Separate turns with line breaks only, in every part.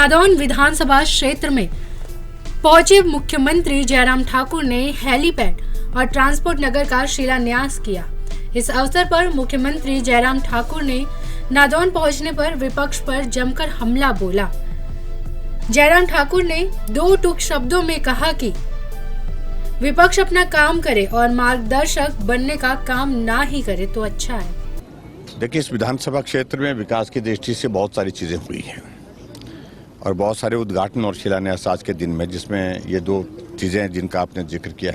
नादौन विधानसभा क्षेत्र में पहुंचे मुख्यमंत्री जयराम ठाकुर ने हेलीपैड और ट्रांसपोर्ट नगर का शिलान्यास किया। इस अवसर पर मुख्यमंत्री जयराम ठाकुर ने नादौन पहुंचने पर विपक्ष पर जमकर हमला बोला। जयराम ठाकुर ने दो टूक शब्दों में कहा कि विपक्ष अपना काम करे और मार्गदर्शक बनने का काम ना ही करे तो अच्छा है।
देखिए, इस विधानसभा क्षेत्र में विकास की दृष्टि से बहुत सारी चीजें हुई हैं और बहुत सारे उद्घाटन और शिलान्यास आज के दिन में, जिसमें ये दो चीजें जिनका आपने जिक्र किया,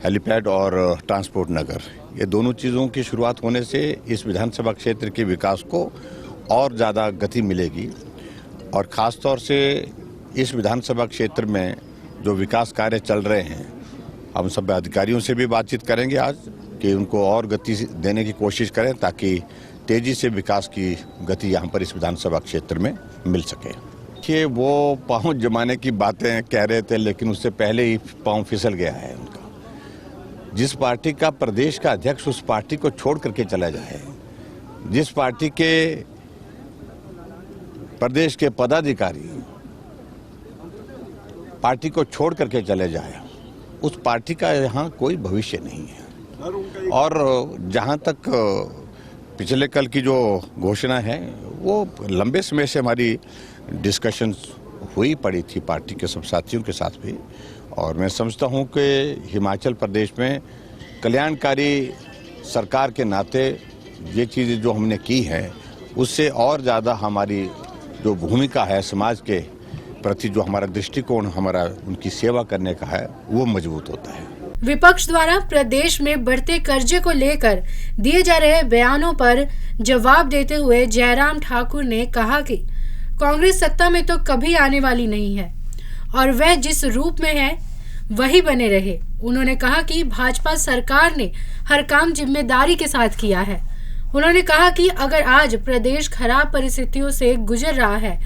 हेलीपैड और ट्रांसपोर्ट नगर, ये दोनों चीज़ों की शुरुआत होने से इस विधानसभा क्षेत्र के विकास को और ज़्यादा गति मिलेगी। और ख़ास तौर से इस विधानसभा क्षेत्र में जो विकास कार्य चल रहे हैं, हम सब अधिकारियों से भी बातचीत करेंगे आज कि उनको और गति देने की कोशिश करें ताकि तेज़ी से विकास की गति यहाँ पर इस विधानसभा क्षेत्र में मिल सके। कि वो पाँव जमाने की बातें कह रहे थे, लेकिन उससे पहले ही पाँव फिसल गया है उनका। जिस पार्टी का प्रदेश का अध्यक्ष उस पार्टी को छोड़ करके चला जाए, जिस पार्टी के प्रदेश के पदाधिकारी पार्टी को छोड़ करके चले जाए, उस पार्टी का यहाँ कोई भविष्य नहीं है। और जहाँ तक पिछले कल की जो घोषणा है, वो लंबे समय से हमारी डिस्कशंस हुई पड़ी थी पार्टी के सब साथियों के साथ भी, और मैं समझता हूँ कि हिमाचल प्रदेश में कल्याणकारी सरकार के नाते ये चीज़ें जो हमने की है, उससे और ज़्यादा हमारी जो भूमिका है समाज के प्रति, जो हमारा दृष्टिकोण, हमारा उनकी सेवा करने का है, वो मजबूत होता है।
विपक्ष द्वारा प्रदेश में बढ़ते कर्जे को लेकर दिए जा रहे बयानों पर जवाब देते हुए जयराम ठाकुर ने कहा कि कांग्रेस सत्ता में तो कभी आने वाली नहीं है और वह जिस रूप में है वही बने रहे। उन्होंने कहा कि भाजपा सरकार ने हर काम जिम्मेदारी के साथ किया है। उन्होंने कहा कि अगर आज प्रदेश खराब परिस्थितियों से गुजर रहा है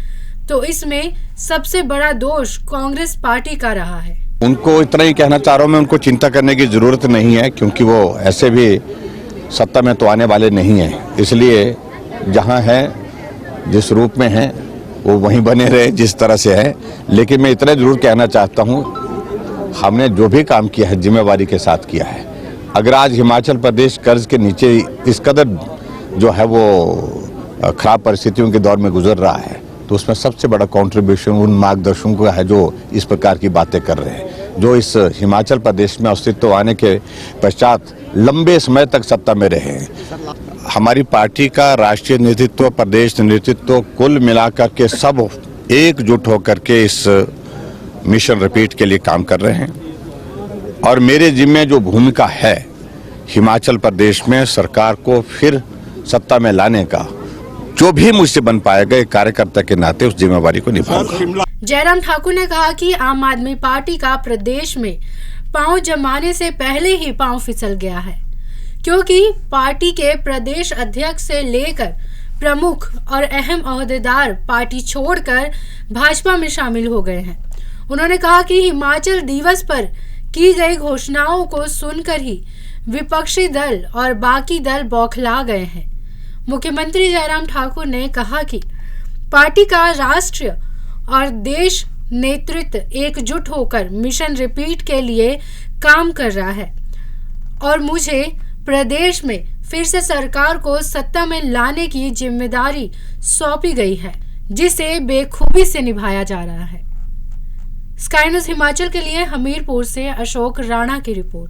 तो इसमें सबसे बड़ा दोष कांग्रेस पार्टी का रहा है।
उनको इतना ही कहना चाह रहा हूँ मैं, उनको चिंता करने की जरूरत नहीं है, क्योंकि वो ऐसे भी सत्ता में तो आने वाले नहीं हैं। इसलिए जहाँ है, जिस रूप में है, वो वहीं बने रहे जिस तरह से है। लेकिन मैं इतना जरूर कहना चाहता हूँ, हमने जो भी काम किया है जिम्मेवारी के साथ किया है। अगर आज हिमाचल प्रदेश कर्ज के नीचे इस कदर जो है वो खराब परिस्थितियों के दौर में गुजर रहा है, तो उसमें सबसे बड़ा कंट्रीब्यूशन उन मार्गदर्शकों का है जो इस प्रकार की बातें कर रहे हैं, जो इस हिमाचल प्रदेश में अस्तित्व आने के पश्चात लंबे समय तक सत्ता में रहे हैं। हमारी पार्टी का राष्ट्रीय नेतृत्व, प्रदेश नेतृत्व, कुल मिलाकर के सब एकजुट होकर के इस मिशन रिपीट के लिए काम कर रहे हैं। और मेरे जिम्मे जो भूमिका है हिमाचल प्रदेश में सरकार को फिर सत्ता में लाने का, जो भी मुझसे बन पाएगा एक कार्यकर्ता के नाते उस जिम्मेवारी को निभाऊंगा।
जयराम ठाकुर ने कहा कि आम आदमी पार्टी का प्रदेश में पांव जमाने से पहले ही पांव फिसल गया है, क्योंकि पार्टी के प्रदेश अध्यक्ष से लेकर प्रमुख और अहम ओहदेदार पार्टी छोड़कर भाजपा में शामिल हो गए हैं। उन्होंने कहा कि हिमाचल दिवस पर की गई घोषणाओं को सुनकर ही विपक्षी दल और बाकी दल बौखला गए हैं। मुख्यमंत्री जयराम ठाकुर ने कहा कि पार्टी का राष्ट्रीय और देश नेतृत्व एकजुट होकर मिशन रिपीट के लिए काम कर रहा है और मुझे प्रदेश में फिर से सरकार को सत्ता में लाने की जिम्मेदारी सौंपी गई है, जिसे बेखूबी से निभाया जा रहा है। स्काई न्यूज़ हिमाचल के लिए हमीरपुर से अशोक राणा की रिपोर्ट।